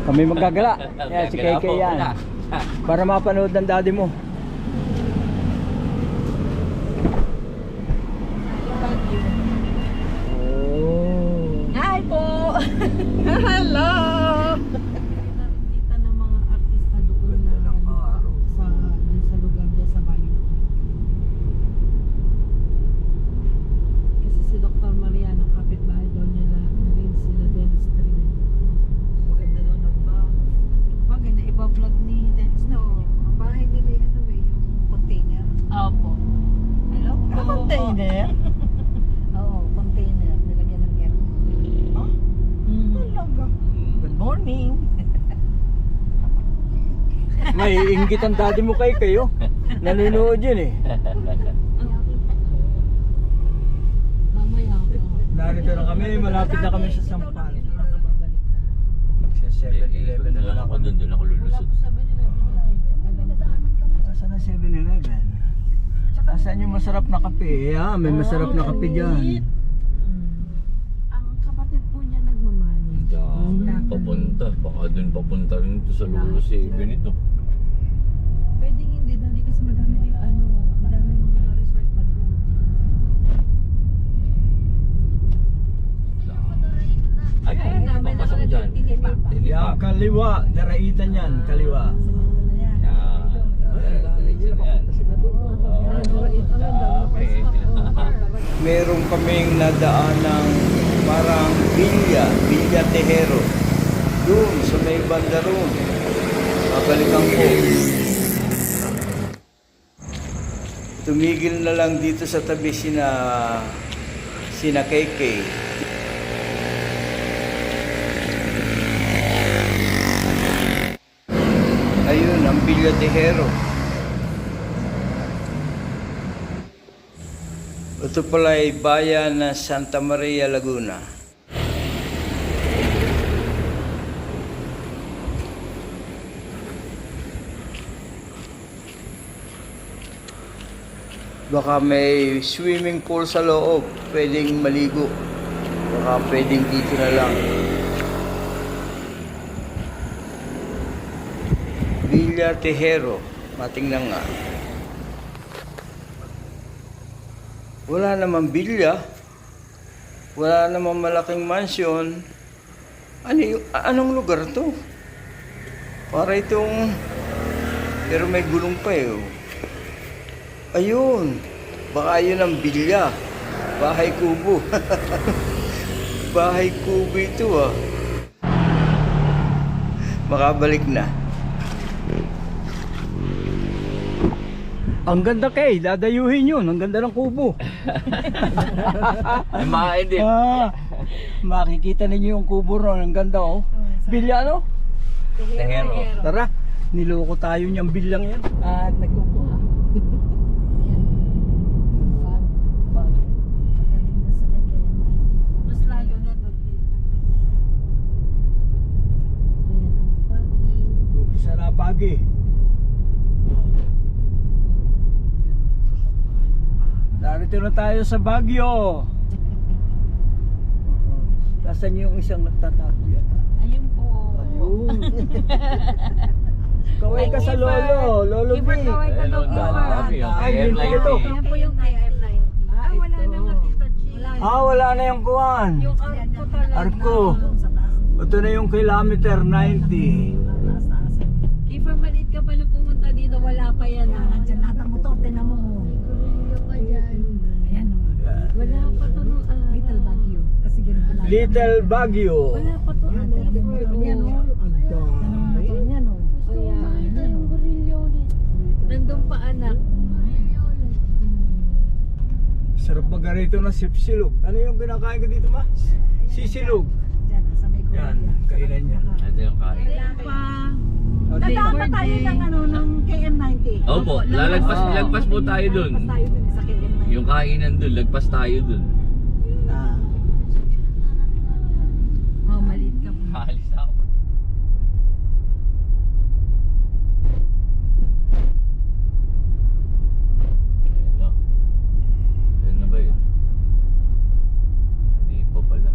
Kami magagala. Yan, si KK yan. Para mapanood ng daddy mo. Oh. Hi po! Hello! Nakikita ng mga artista doon na sa lugar niya sa bayo. Kasi si Dr. Mariana, kapitbahay doon nila, rin sila Dennis Trin. Maganda doon ang bahay. Maganda, iba-vlog ni Dennis na ang bahay nila yung container. Opo. Hello? Container? Oo, container. Nilagyan ng air. Talaga. Good morning. May inggit ang daddy mo kay kayo. Nanonood yun eh. Mamaya ako. Narito na kami, malapit na kami sa Sampal. Sa 7-Eleven na lang ako. Doon ako lulusot. Saan ang 7-Eleven? Saan yung masarap na kape? Yeah, may masarap na kape dyan. Ang kapatid po niya nagmamani. Papunta. Baka doon papunta rin ito sa Lolo 7 ito. Pwedeng hindi, dahil kasi madami rin madami mga resort pa doon. Ayun, papasok mo dyan. Yeah, kaliwa. Daraitan yan, kaliwa. Meron kaming nadaan ng parang Villa Tejero. Doon sa may banda roon. Babalikan ko. Tumigil na lang dito sa tabi sina KK. Ayun, ang Villa Tejero. Ito pala ay bayan ng Santa Maria, Laguna. Baka may swimming pool sa loob, pwedeng maligo. Baka pwedeng dito na lang. Villa Tejero, matingnan nga. Wala namang bilya. Wala namang malaking mansion. Anong lugar to? Para itong... Pero may gulong pa eh. Ayun. Baka yun ang bilya. Bahay kubo. Bahay kubo ito ah. Makabalik na. Ang ganda kay, dadayuhin yun. Ang ganda ng kubo. Makain din. Makikita ninyo yung kubo ron. Ang ganda oh. Bilya ano? Tejero. Tara, niloko tayo niyang bilyang yan. At nagkukuha. Mas lalo na doon. Umpisa na pagi. Narito na tayo sa Baguio. Nasaan yung isang nagtatapo yata? Ayun po. Ayun. Kaway ka sa lolo. Lolo B. Keyboard kaway ka daw, keyboard. Ay, yun po ito. Yan po yung KM90. Wala na nga Tita Chi. Wala na yung kuwan. Yung arko talaga. Arko. Ito na yung kilometer 90. Kiefer, maliit ka pa nung pumunta dito, wala pa yan. Nandiyan lahat ang motor, tinan mo. Ayan o. Wala pa to no. Little Baguio. Kasi ganito lang. Little Baguio. Wala pa to. Tinan mo yung motor niyan o. Ang dami. Motor niyan o. Nandun pa anak. Sarap magarito na sipsilog. Ano yung kinakain ko dito ma? Sisilog. Diyan, sa may Yan, kainan niya. Ito yung kain. Pa. Nadaan pa tayo ng KM90. Opo, lagpas po tayo dun. Lagpas tayo dun sa KM90. Yung kainan dun, lagpas tayo dun. Oh, maliit ka pa. Halis ako. Ayan na ba yun? Hindi pa pala.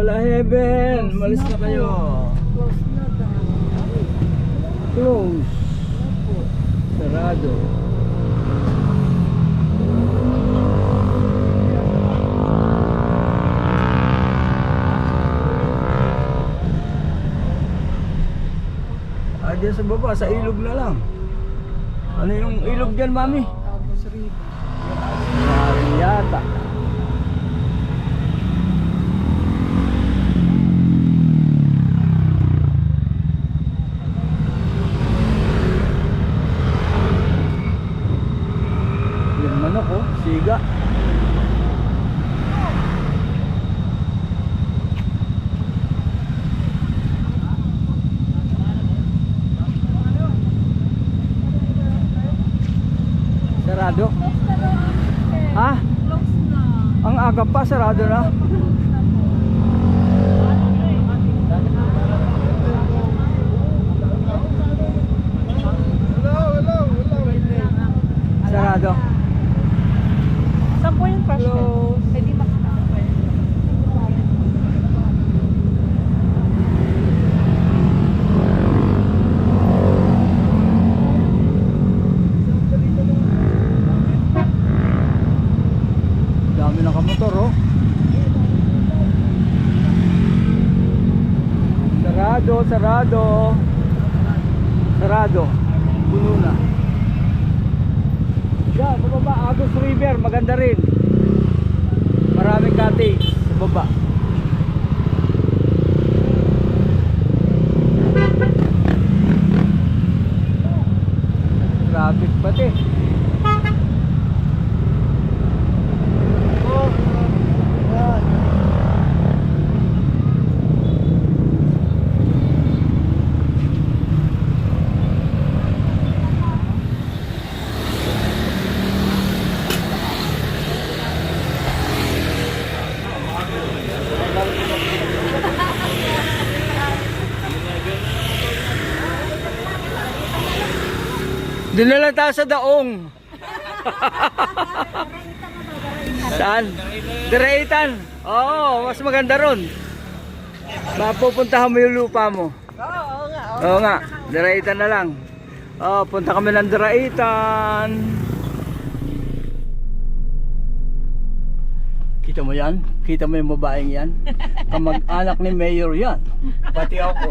Lola Heaven, malis na kayo. Close na daw. Close. Opo. Sarado. Diyan sa baba, sa ilog na lang. Ano yung ilog dyan, mami? Tapos River. Maaaring yata. Yung manok oh, siga. Sarado? Ha? Close na. Ang aga pa, sarado na. Sarado. Saan po yung crush ko? Pwede makakapa. Dami ng kamotor oh. Sarado, sarado. Sarado. Puno na. Diyan, sa baba, Agus River, maganda rin. Maraming cottage sa baba. Traffic pati. Dinala tayo sa daong. Saan? Diraitan. Oo, mas maganda ron. Mapupuntahan mo yung lupa mo. Oo nga. Oo nga, Diraitan na lang. Oh, punta kami ng Diraitan. Kita mo yan? Kita mo yung babaeng yan? Kamag-anak ni Mayor yan. Pati ako.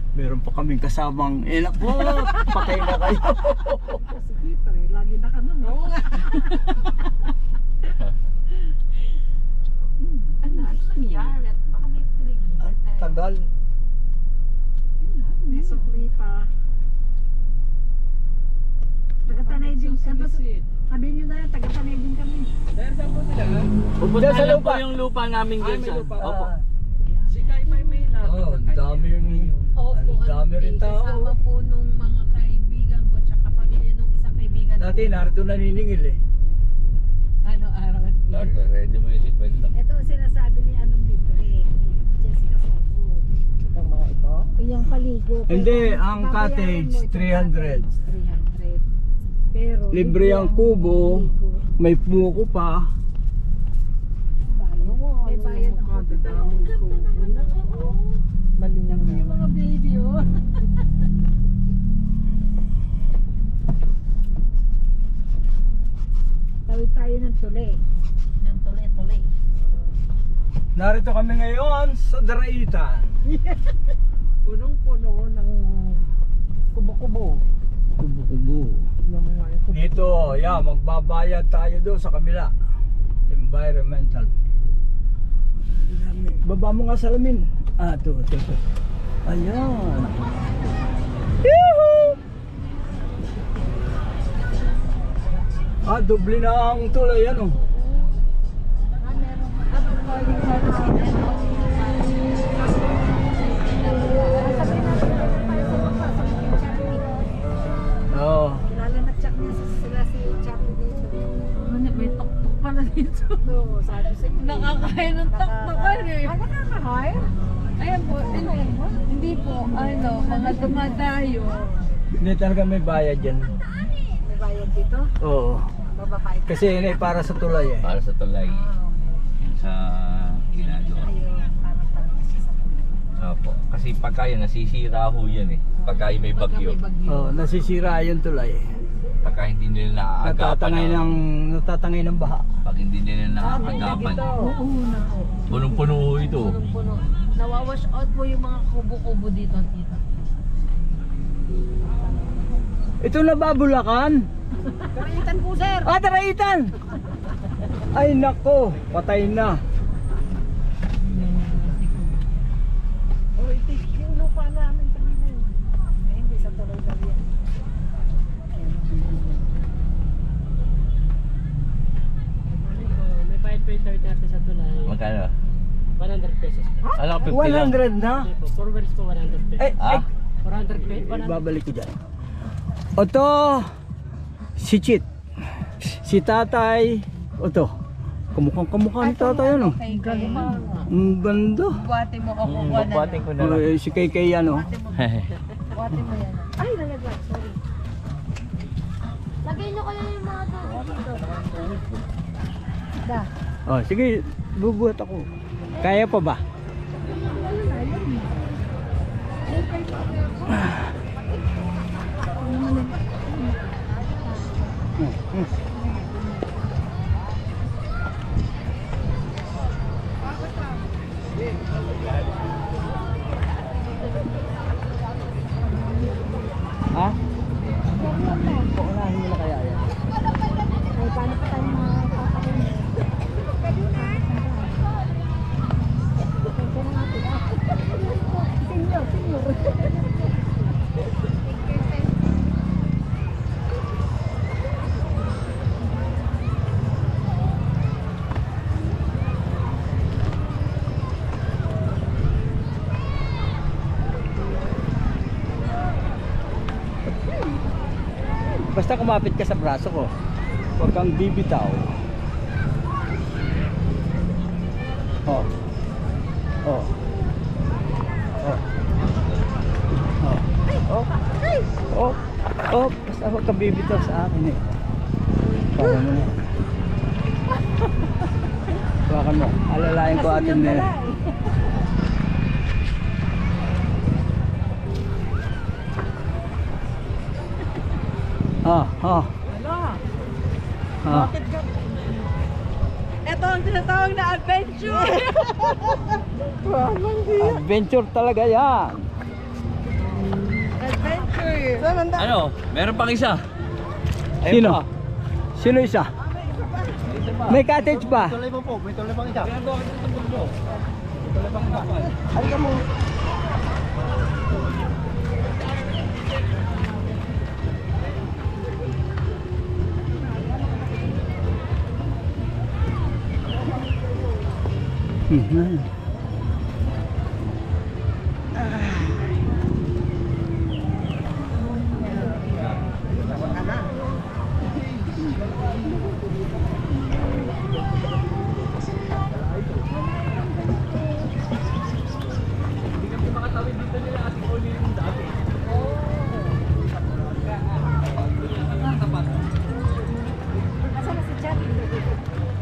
Meron pa kaming kasamang po, patay na kayo. Sige, pre. Lagi na ka nun. Oo nga. Ano nangyari? Baka may pinigil. Ay, tagal. May sukli pa. Taga-tanay din. Sabihin nyo na yan, taga-tanay din kami. Pupunta Sa lang lupa. po yung lupa namin dyan sa... Opo. Si Kai may lahat. Oh, ang dami Opo, ang dami rin kasama tao. po nung mga kaibigan ko tsaka pamilya nung isang kaibigan ko. Dati narito naniningil eh. Ano araw? Ready mo yung seatbelt lang. Ito ang sinasabi ni Anong Libre, ni Jessica Sobo. Itong mga ito. Yung paligo. Hindi, pero ang babayaran cottage, mo itong 300. cottage, 300. Pero Libre ang kubo, may puko pa. May bayad ang kubo. Dadaming kubo na. Malinis. Yung mga baby oh. Tawid tayo ng tuli. Ng tuloy-tuloy. Narito kami ngayon sa Diraitan. Punong-puno ng kubo-kubo. Kubo-kubo. Tignan mo nga yung kubo. Dito, yeah, magbabayad tayo doon sa kabila. Environmental. Baba mo nga salamin. Ah, ito. Ayan. Yuhu! Ah, doble na ang tulay, ano? Oo. Kilala na check niya sila si Charlie dito. Ano, may tok-tok pala dito. Oo, sabi sa inyo. Nakakain ng tok-tokan eh. Ah, nakakahay? Ayan po, hindi po, ano, mga dumadayo. Hindi talaga may bayad yan. May bayad dito? Oo. Mababait. Kasi yun ay para sa tulay eh. Para sa tulay. Yun sa ginagawa. Ayun, para talaga siya sa tulay. Opo. Kasi pagka yun, nasisira ho yan eh. Pagka yun may bagyo. Oh, nasisira yung tulay. Pagka hindi nila naaagapan Natatangay ng baha. Pag hindi nila naaagapan. Oo, nako. Punong-puno ho ito. Punong-puno. Nawawash out po yung mga kubo-kubo dito, tita. Ito na ba Bulacan? Karaitan po, sir. Ah, Taraitan! Ay nako, patay na. Oh, ito yung lupa namin sa Bino. Eh, hindi sa tulay daw yan. May bayad po yung third natin sa tulay. Magkano? 100 pesos po. Alam ko 50 lang. 100 na? Hindi po, 4 wheels po 100 pesos. Ay, ay, 400 pesos. 100. babalik ko dyan. Oto, si Chit. Si Tatay. Oto. Kamukhang ni Tatay ano? Kay Kalma. Ang ganda. Buwate mo ako kuha na. Babating ko na lang. Si Kay ano? Buwate mo yan. Ay, nalagay. Sorry. Lagay nyo kaya yung mga dito. Da. Oh, sige, bubuhat ako. Kaya pa ba? Ha? Paunahin mo na kaya yan. Ay, paano pa tayo makakakain? Senyor. Basta kumapit ka sa braso ko. Huwag kang bibitaw. Oh. Oh. Oh. Oh. Oh. Oh. Basta huwag kang bibitaw sa akin eh. Bakan mo. Bakan mo. Alalayan ko atin na. Ah. Ito ang tinatawag na adventure. Adventure talaga yan. Adventure. Ano? Meron pang isa. Sino? Sino isa? May cottage ba?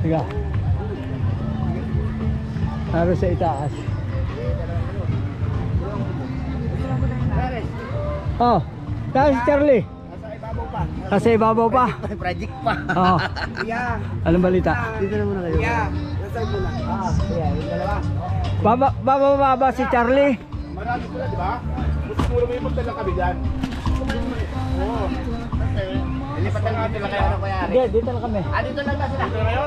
Sige. Harus sa itaas. Oh, taas si Charlie. Nasa ibabaw pa. Project pa. Oh. Yeah. Anong balita? Dito na muna kayo. Yeah. Nasa mo lang. Yeah, yung dalawa. Baba si Charlie. Marami ko na, di ba? Siguro may magdala kami dyan. Oo. Kasi, ilipat na natin lang kayo. Ano kaya? Hindi, dito lang kami. Dito lang na sila. Dito na kayo?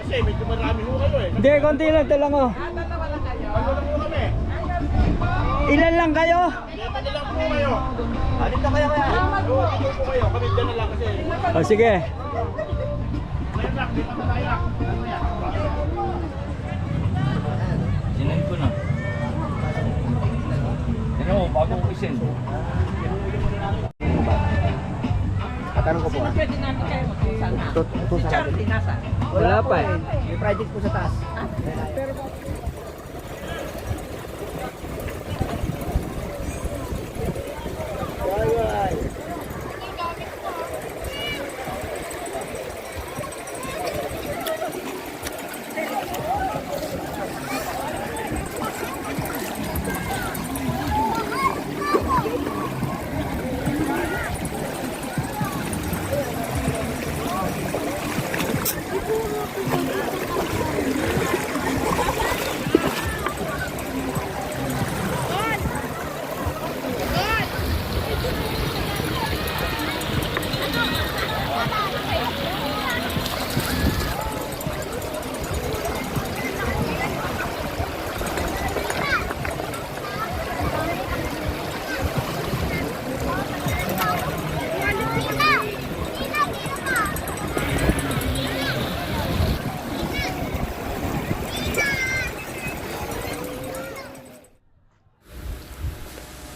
Kasi medyo marami ho kayo eh. Hindi, konti lang dala ko. Ano lang po kami? Ilan lang kayo? Ano lang po kayo? Dito kayo kaya? Oo, dito po kayo. Kami dyan na lang kasi. Oh, sige. Ngayon lang, lipat na tayo lang. Ano yan? Sinend ko na. Ano, bago ko isend. Tatanong ko po. Pwede natin kayo magkusan na. Si Charlie nasa. Wala pa eh. May project po sa taas.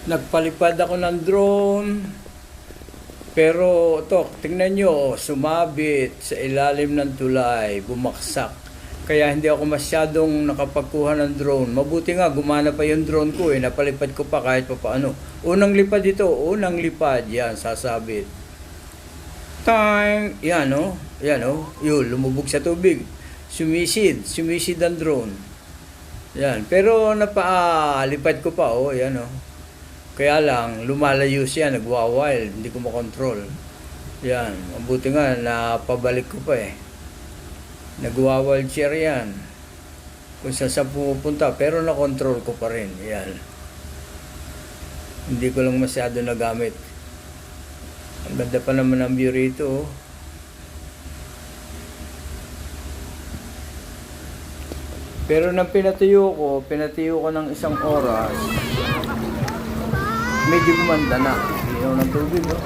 Nagpalipad ako ng drone. Pero ito, tingnan nyo, sumabit sa ilalim ng tulay, bumaksak. Kaya hindi ako masyadong nakapagkuha ng drone. Mabuti nga, gumana pa yung drone ko eh. Napalipad ko pa kahit pa paano. Unang lipad ito, unang lipad. Yan, sasabit. Time! Yan o, yan o. Yun, lumubog sa tubig. Sumisid ang drone. Yan, pero napalipad ko pa o, yan o. Kaya lang, lumalayo siya, nagwa-wild, hindi ko makontrol. Yan, mabuti nga, napabalik ko pa eh. Nagwa-wild siya yan. Kung saan pumupunta, pero nakontrol ko pa rin. Yan. Hindi ko lang masyado nagamit. Ang ganda pa naman ang view rito. Pero nang pinatuyo ko ng isang oras, medyo gumanda na. Linaw ng tubig, no?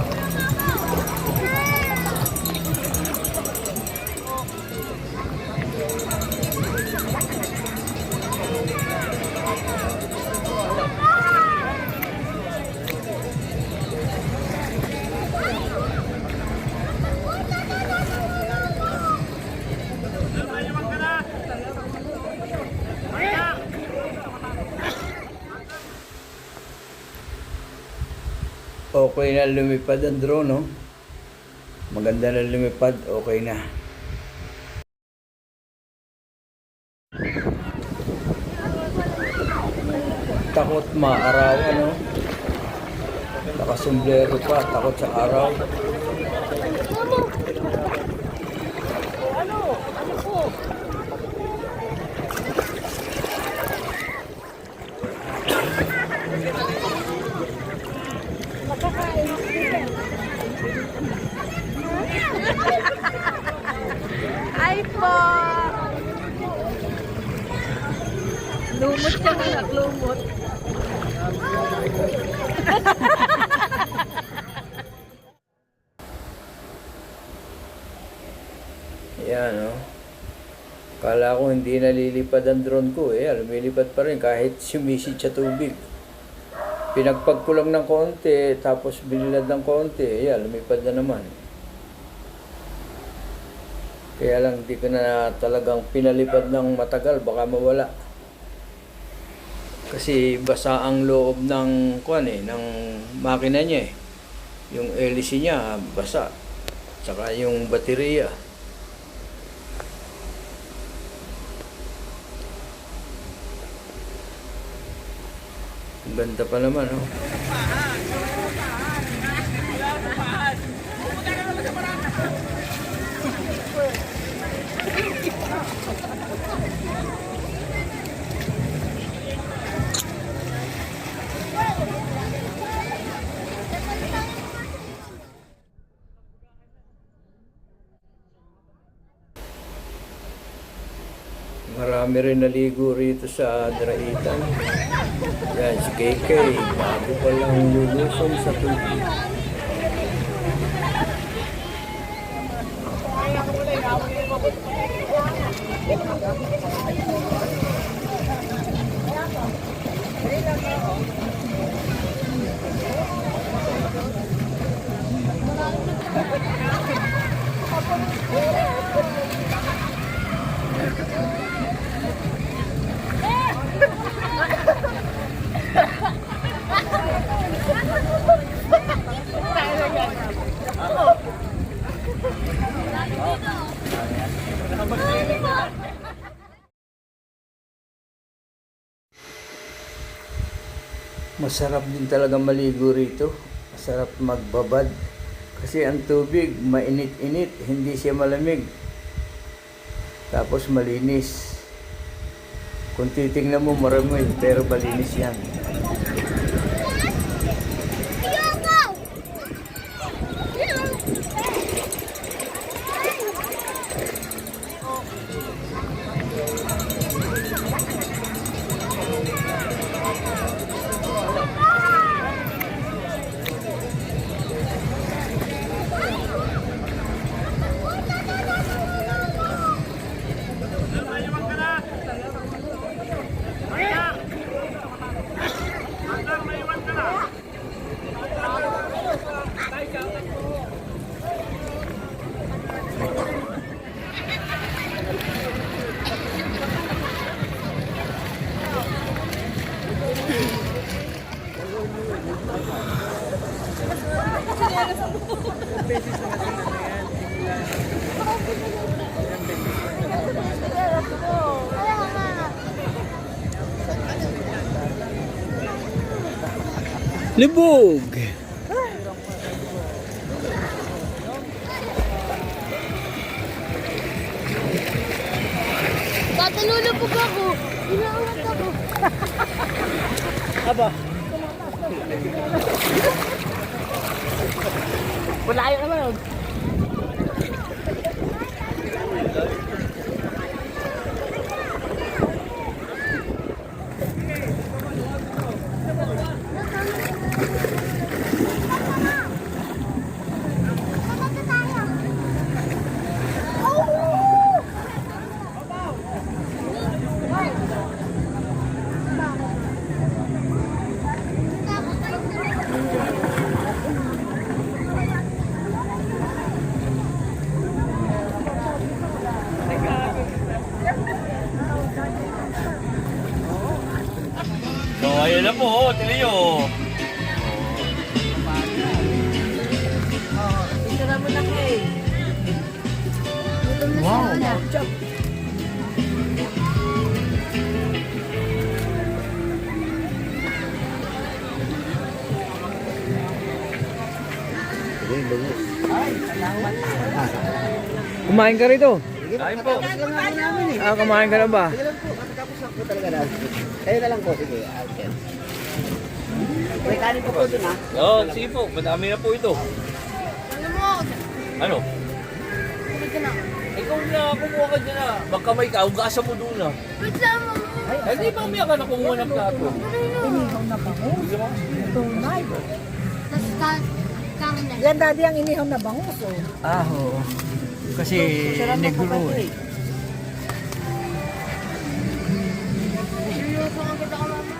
Okay na lumipad ang drone, no? Maganda na lumipad, okay na. Takot maaraw, ano? Nakasombrero pa, takot sa araw. Ay po! Lumot siya na lumot. Yan, no? Kala ko hindi nalilipad ang drone ko, eh. Lumilipad pa rin kahit sumisid sa tubig. Pinagpag ko lang ng konti, tapos binilad ng konti, ayan, lumipad na naman. Kaya lang, di ko na talagang pinalipad ng matagal, baka mawala. Kasi basa ang loob ng, ng makina niya eh. Yung hélice niya, basa. Tsaka yung baterya. Ang ganda pa naman, oh. Marami rin naligo rito sa Draitan. Yan, si KK, bago pa lang lulusong sa tubig. Masarap din talaga maligo rito. Masarap magbabad. Kasi ang tubig, mainit-init, hindi siya malamig. Tapos malinis. Kung titingnan mo, marami, pero malinis yan. Libog! Tatalulupog ako. Inaangat ako. Aba. Wala kayo naman. So, ayun na po, tili nyo. Ito na mo na kay. Wow! Kumain ka rito? Kain po. Ah, kumain ka na ba? Sige lang po, matatapos lang po talaga na. Kayo na lang po, sige. Okay. May kanin po po dun ha. Oo, sige po, madami na po ito. Ano? Ikaw na, kumuha ka dyan na. Magkamay ka, ugasan mo doon na. Wait lang, mama. Ay, di ba umiyak ka na kumuha ng plato? Tapos kanin na. Yan daddy ang inihaw na bangus oh. Ah, oo. Kasi negro eh. Seryoso ka kita ka, mama.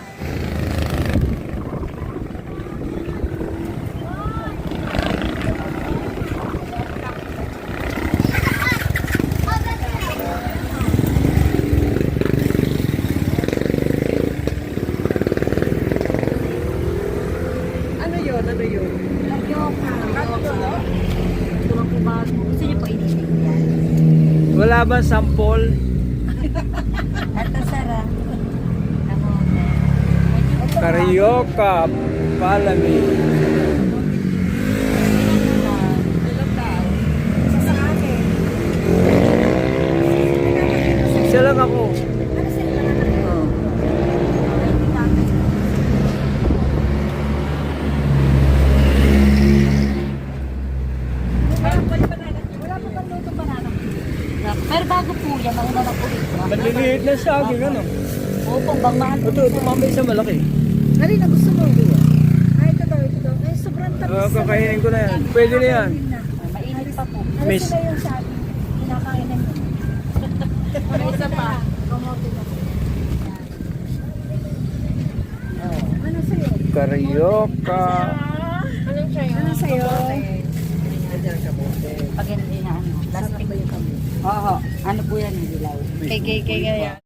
Ano yun? Ano yun? Tulong po ba? Gusto niyo po initin yan? Wala bang sample? Ito, Sarah. Ako, Carioca, palami. Sa akin. Isa lang ako. Ano sa'yo na lang? Oh. Wala pa bang luto banana? Pero bago po yan, ang nalang po ito. Maliliit na sa akin, ano? Opo, bang mahal po. Ito, tumambay sa malaki. Ano na gusto mo? Ay, ito daw, ito daw. Ay, sobrang tamis. Ah, kakainin ko na yan. Pwede na yan. Mainit pa po. Ano Miss. sila yung sa atin? Kinakainan niyo. Ano isa pa? Kamote na po. Ano sa'yo? Carioca. Ano sa'yo? Pag hindi na ano, plastic. Oo, ano po yan, dilaw. Kay kaya.